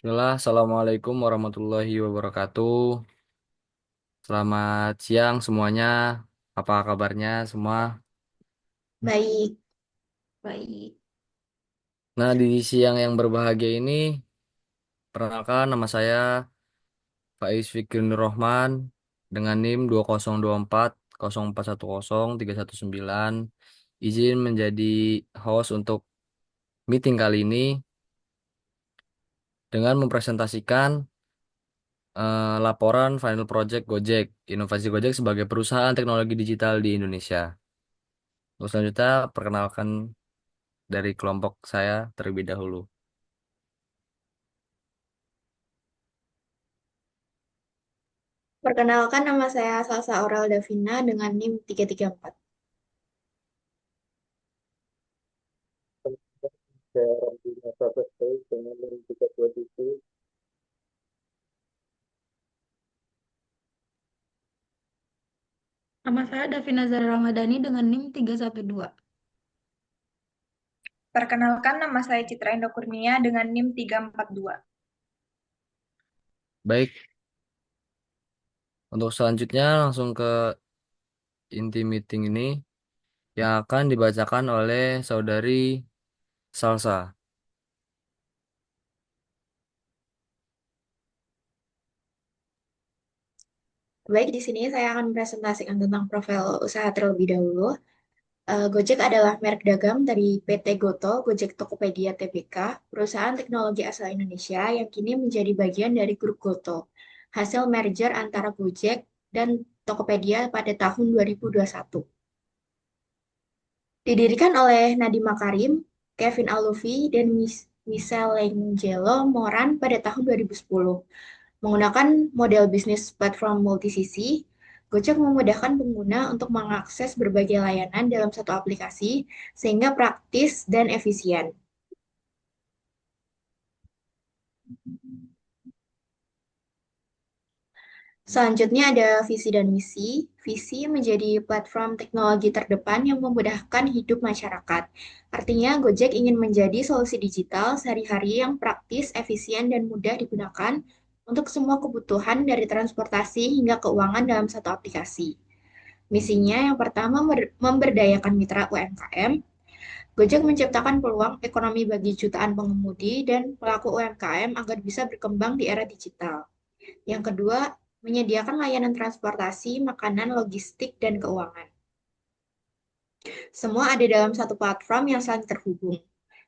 Bismillah, Assalamualaikum warahmatullahi wabarakatuh. Selamat siang semuanya. Apa kabarnya semua? Baik, baik. Nah, di siang yang berbahagia ini, perkenalkan nama saya Faiz Fikri Nur Rahman dengan NIM 2024 0410 319. Izin menjadi host untuk meeting kali ini dengan mempresentasikan laporan final project Gojek, inovasi Gojek sebagai perusahaan teknologi digital di Indonesia. Untuk selanjutnya, perkenalkan dari kelompok saya terlebih dahulu. Perkenalkan nama saya Salsa Aurel Davina dengan NIM 334. Saya Rombina Prabestai dengan NIM 327. Nama saya Davina Zara Ramadhani dengan NIM 312. Perkenalkan, nama saya Citra Endo Kurnia dengan NIM 342. Baik, untuk selanjutnya langsung ke inti meeting ini yang akan dibacakan oleh saudari Salsa. Baik, di sini saya akan presentasikan tentang profil usaha terlebih dahulu. Gojek adalah merek dagang dari PT Goto, Gojek Tokopedia Tbk, perusahaan teknologi asal Indonesia yang kini menjadi bagian dari grup Goto, hasil merger antara Gojek dan Tokopedia pada tahun 2021. Didirikan oleh Nadiem Makarim, Kevin Alufi, dan Michelangelo Moran pada tahun 2010. Menggunakan model bisnis platform multisisi, Gojek memudahkan pengguna untuk mengakses berbagai layanan dalam satu aplikasi sehingga praktis dan efisien. Selanjutnya ada visi dan misi. Visi menjadi platform teknologi terdepan yang memudahkan hidup masyarakat. Artinya, Gojek ingin menjadi solusi digital sehari-hari yang praktis, efisien, dan mudah digunakan untuk semua kebutuhan dari transportasi hingga keuangan dalam satu aplikasi. Misinya yang pertama memberdayakan mitra UMKM. Gojek menciptakan peluang ekonomi bagi jutaan pengemudi dan pelaku UMKM agar bisa berkembang di era digital. Yang kedua, menyediakan layanan transportasi, makanan, logistik, dan keuangan. Semua ada dalam satu platform yang saling terhubung.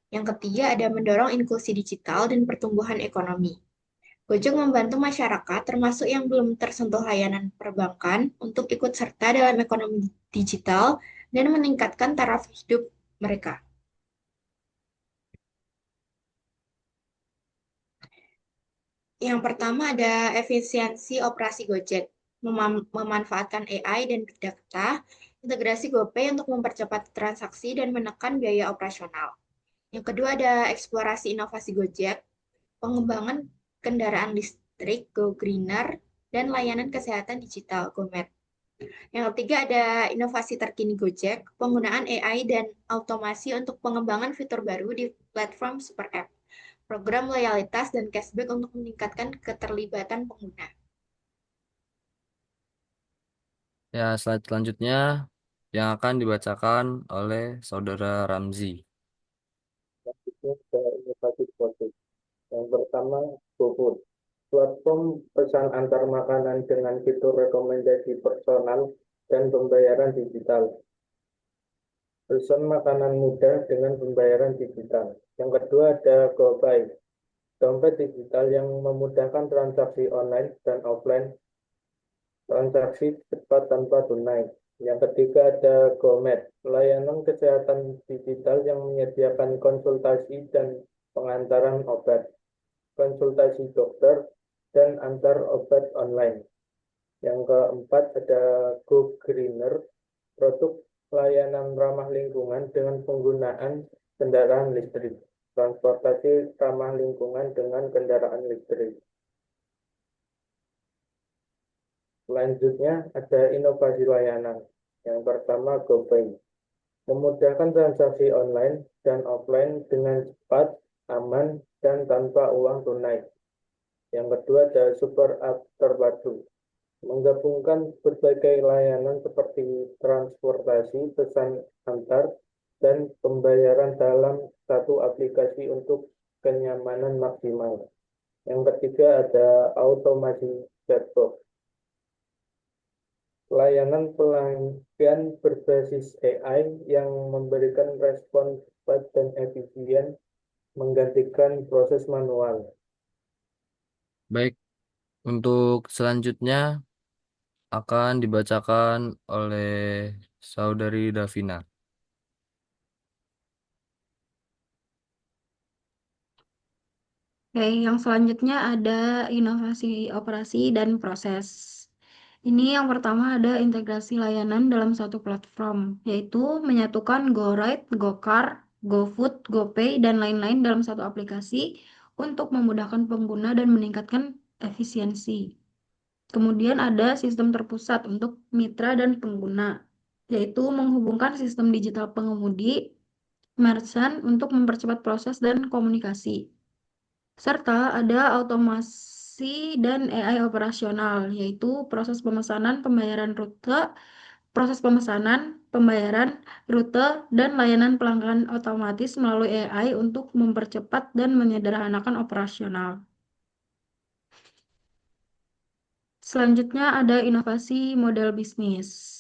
Yang ketiga, ada mendorong inklusi digital dan pertumbuhan ekonomi. Gojek membantu masyarakat, termasuk yang belum tersentuh layanan perbankan, untuk ikut serta dalam ekonomi digital dan meningkatkan taraf hidup mereka. Yang pertama ada efisiensi operasi Gojek, memanfaatkan AI dan Big Data, integrasi GoPay untuk mempercepat transaksi dan menekan biaya operasional. Yang kedua ada eksplorasi inovasi Gojek, pengembangan kendaraan listrik, Go Greener, dan layanan kesehatan digital, GoMed. Yang ketiga ada inovasi terkini Gojek, penggunaan AI dan automasi untuk pengembangan fitur baru di platform Super App, program loyalitas dan cashback untuk meningkatkan keterlibatan pengguna. Ya, selanjutnya yang akan dibacakan oleh saudara Ramzi. Itu ke inovasi produk. Yang pertama, GoFood. Platform pesan antar makanan dengan fitur rekomendasi personal dan pembayaran digital. Pesan makanan mudah dengan pembayaran digital. Yang kedua ada GoPay. Dompet digital yang memudahkan transaksi online dan offline, transaksi cepat tanpa tunai. Yang ketiga ada GoMed, layanan kesehatan digital yang menyediakan konsultasi dan pengantaran obat, konsultasi dokter, dan antar obat online. Yang keempat ada Go Greener, produk layanan ramah lingkungan dengan penggunaan kendaraan listrik, transportasi ramah lingkungan dengan kendaraan listrik. Selanjutnya ada inovasi layanan. Yang pertama GoPay, memudahkan transaksi online dan offline dengan cepat, aman, dan tanpa uang tunai. Yang kedua ada super app terpadu, menggabungkan berbagai layanan seperti transportasi, pesan antar, dan pembayaran dalam satu aplikasi untuk kenyamanan maksimal. Yang ketiga ada automasi chatbot, layanan pelanggan berbasis AI yang memberikan respon cepat dan efisien menggantikan proses manual. Baik, untuk selanjutnya akan dibacakan oleh Saudari Davina. Oke, yang selanjutnya ada inovasi operasi dan proses. Ini yang pertama ada integrasi layanan dalam satu platform, yaitu menyatukan GoRide, GoCar, GoFood, GoPay, dan lain-lain dalam satu aplikasi untuk memudahkan pengguna dan meningkatkan efisiensi. Kemudian ada sistem terpusat untuk mitra dan pengguna, yaitu menghubungkan sistem digital pengemudi, merchant untuk mempercepat proses dan komunikasi. Serta ada otomasi dan AI operasional, yaitu proses pemesanan, pembayaran, rute, dan layanan pelanggan otomatis melalui AI untuk mempercepat dan menyederhanakan operasional. Selanjutnya ada inovasi model bisnis.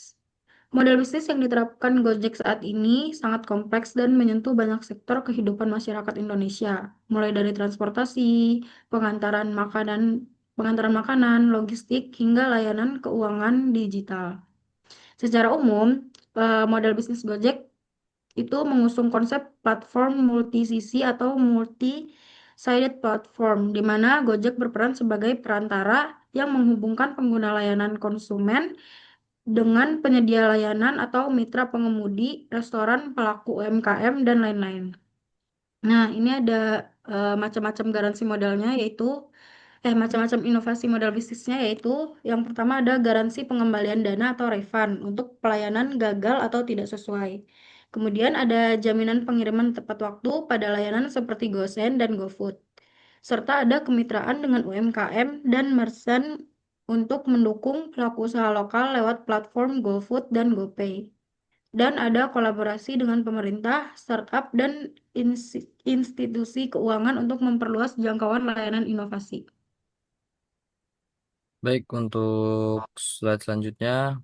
Model bisnis yang diterapkan Gojek saat ini sangat kompleks dan menyentuh banyak sektor kehidupan masyarakat Indonesia, mulai dari transportasi, pengantaran makanan, logistik, hingga layanan keuangan digital. Secara umum, model bisnis Gojek itu mengusung konsep platform multi-sisi atau multi-sided platform, di mana Gojek berperan sebagai perantara yang menghubungkan pengguna layanan konsumen dengan penyedia layanan atau mitra pengemudi, restoran, pelaku UMKM, dan lain-lain. Nah, ini ada macam-macam garansi modalnya, yaitu macam-macam inovasi modal bisnisnya, yaitu yang pertama ada garansi pengembalian dana atau refund untuk pelayanan gagal atau tidak sesuai. Kemudian ada jaminan pengiriman tepat waktu pada layanan seperti GoSend dan GoFood. Serta ada kemitraan dengan UMKM dan merchant untuk mendukung pelaku usaha lokal lewat platform GoFood dan GoPay. Dan ada kolaborasi dengan pemerintah, startup, dan institusi keuangan untuk memperluas jangkauan layanan inovasi. Baik, untuk slide selanjutnya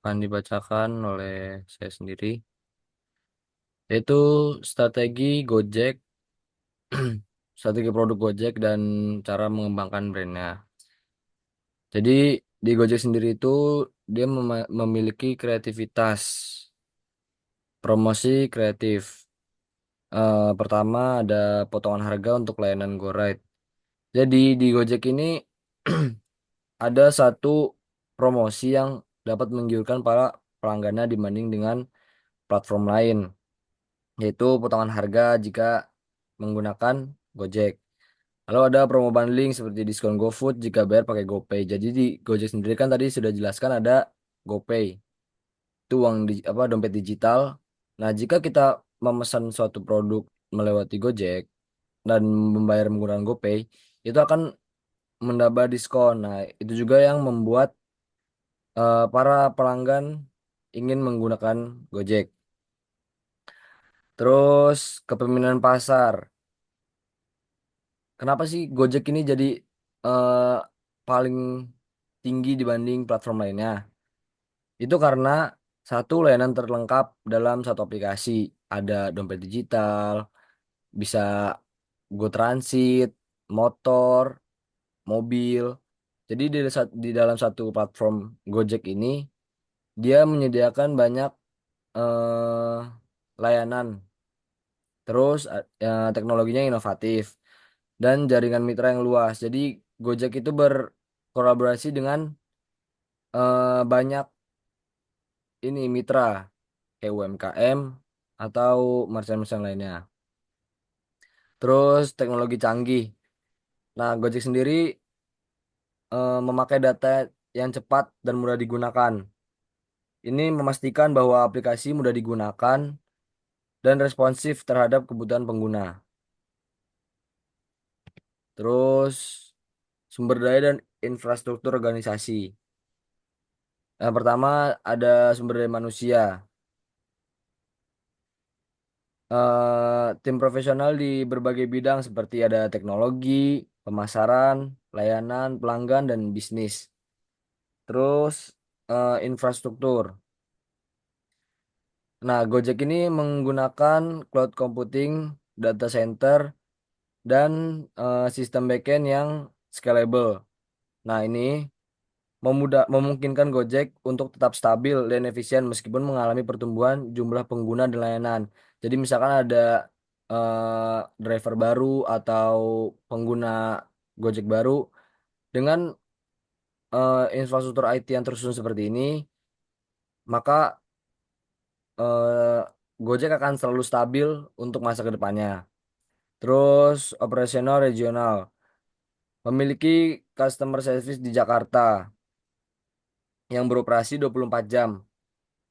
akan dibacakan oleh saya sendiri, yaitu strategi Gojek, strategi produk Gojek dan cara mengembangkan brandnya. Jadi di Gojek sendiri itu dia memiliki kreativitas, promosi kreatif. Pertama ada potongan harga untuk layanan GoRide. Jadi di Gojek ini ada satu promosi yang dapat menggiurkan para pelanggannya dibanding dengan platform lain, yaitu potongan harga jika menggunakan Gojek. Lalu ada promo bundling seperti diskon GoFood jika bayar pakai GoPay. Jadi di Gojek sendiri kan tadi sudah jelaskan ada GoPay. Itu dompet digital. Nah, jika kita memesan suatu produk melewati Gojek dan membayar menggunakan GoPay, itu akan mendapat diskon. Nah, itu juga yang membuat para pelanggan ingin menggunakan Gojek. Terus kepemimpinan pasar. Kenapa sih Gojek ini jadi eh, paling tinggi dibanding platform lainnya? Itu karena satu layanan terlengkap dalam satu aplikasi. Ada dompet digital, bisa Go Transit, motor, mobil. Jadi di dalam satu platform Gojek ini dia menyediakan banyak layanan. Terus teknologinya inovatif dan jaringan mitra yang luas. Jadi Gojek itu berkolaborasi dengan banyak ini mitra kayak UMKM atau merchant-merchant lainnya. Terus teknologi canggih. Nah, Gojek sendiri memakai data yang cepat dan mudah digunakan. Ini memastikan bahwa aplikasi mudah digunakan dan responsif terhadap kebutuhan pengguna. Terus sumber daya dan infrastruktur organisasi. Yang pertama ada sumber daya manusia. Tim profesional di berbagai bidang seperti ada teknologi, pemasaran, layanan, pelanggan, dan bisnis. Terus infrastruktur. Nah, Gojek ini menggunakan cloud computing, data center, dan sistem backend yang scalable. Nah, ini memungkinkan Gojek untuk tetap stabil dan efisien meskipun mengalami pertumbuhan jumlah pengguna dan layanan. Jadi misalkan ada driver baru atau pengguna Gojek baru dengan infrastruktur IT yang tersusun seperti ini, maka eh, Gojek akan selalu stabil untuk masa ke depannya. Terus operasional regional memiliki customer service di Jakarta yang beroperasi 24 jam.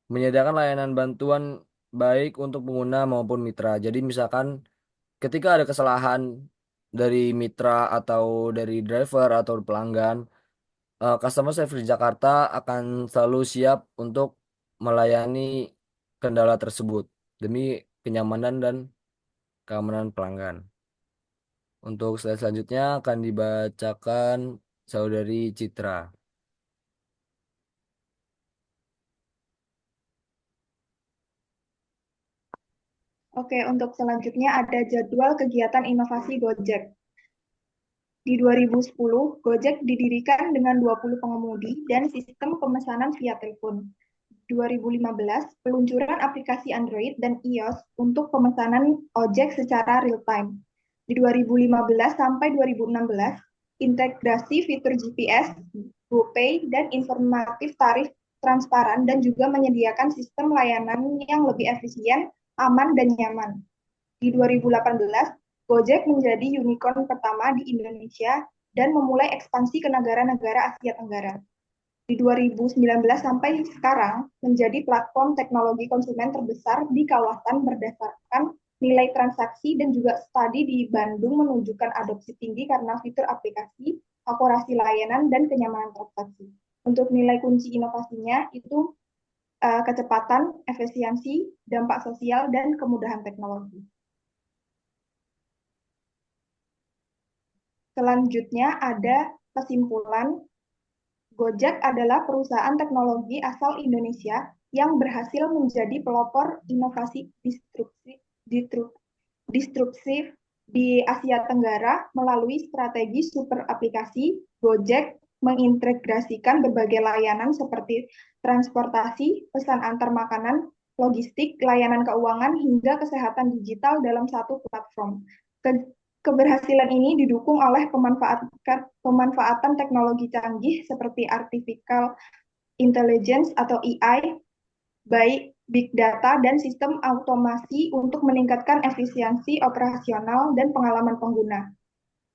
Menyediakan layanan bantuan baik untuk pengguna maupun mitra. Jadi misalkan ketika ada kesalahan dari mitra atau dari driver atau pelanggan, customer service di Jakarta akan selalu siap untuk melayani kendala tersebut demi kenyamanan dan keamanan pelanggan. Untuk slide selanjutnya akan dibacakan Saudari Citra. Oke, untuk selanjutnya ada jadwal kegiatan inovasi Gojek. Di 2010, Gojek didirikan dengan 20 pengemudi dan sistem pemesanan via telepon. 2015, peluncuran aplikasi Android dan iOS untuk pemesanan ojek secara real-time. Di 2015 sampai 2016, integrasi fitur GPS, GoPay, dan informatif tarif transparan dan juga menyediakan sistem layanan yang lebih efisien, aman, dan nyaman. Di 2018, Gojek menjadi unicorn pertama di Indonesia dan memulai ekspansi ke negara-negara Asia Tenggara. Di 2019 sampai sekarang menjadi platform teknologi konsumen terbesar di kawasan berdasarkan nilai transaksi dan juga studi di Bandung menunjukkan adopsi tinggi karena fitur aplikasi, akurasi layanan, dan kenyamanan transaksi. Untuk nilai kunci inovasinya itu kecepatan, efisiensi, dampak sosial, dan kemudahan teknologi. Selanjutnya ada kesimpulan. Gojek adalah perusahaan teknologi asal Indonesia yang berhasil menjadi pelopor inovasi disruptif di Asia Tenggara melalui strategi super aplikasi. Gojek mengintegrasikan berbagai layanan seperti transportasi, pesan antar makanan, logistik, layanan keuangan, hingga kesehatan digital dalam satu platform. Keberhasilan ini didukung oleh pemanfaatan teknologi canggih seperti artificial intelligence atau AI, baik big data dan sistem automasi untuk meningkatkan efisiensi operasional dan pengalaman pengguna.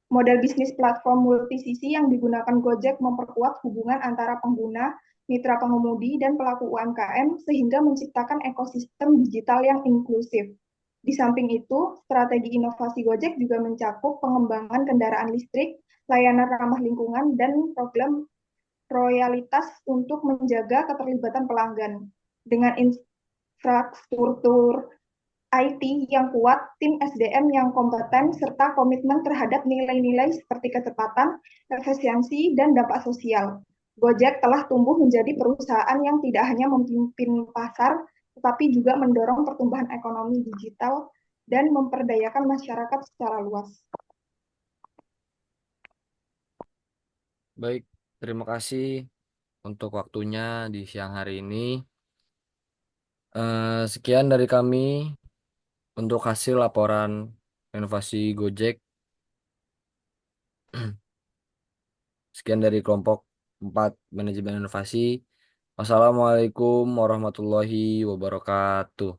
Model bisnis platform multisisi yang digunakan Gojek memperkuat hubungan antara pengguna, mitra pengemudi, dan pelaku UMKM sehingga menciptakan ekosistem digital yang inklusif. Di samping itu, strategi inovasi Gojek juga mencakup pengembangan kendaraan listrik, layanan ramah lingkungan, dan program royalitas untuk menjaga keterlibatan pelanggan. Dengan infrastruktur IT yang kuat, tim SDM yang kompeten, serta komitmen terhadap nilai-nilai seperti kecepatan, efisiensi, dan dampak sosial. Gojek telah tumbuh menjadi perusahaan yang tidak hanya memimpin pasar, tetapi juga mendorong pertumbuhan ekonomi digital dan memperdayakan masyarakat secara luas. Baik, terima kasih untuk waktunya di siang hari ini. Sekian dari kami untuk hasil laporan inovasi Gojek. Sekian dari kelompok 4 Manajemen Inovasi. Wassalamualaikum warahmatullahi wabarakatuh.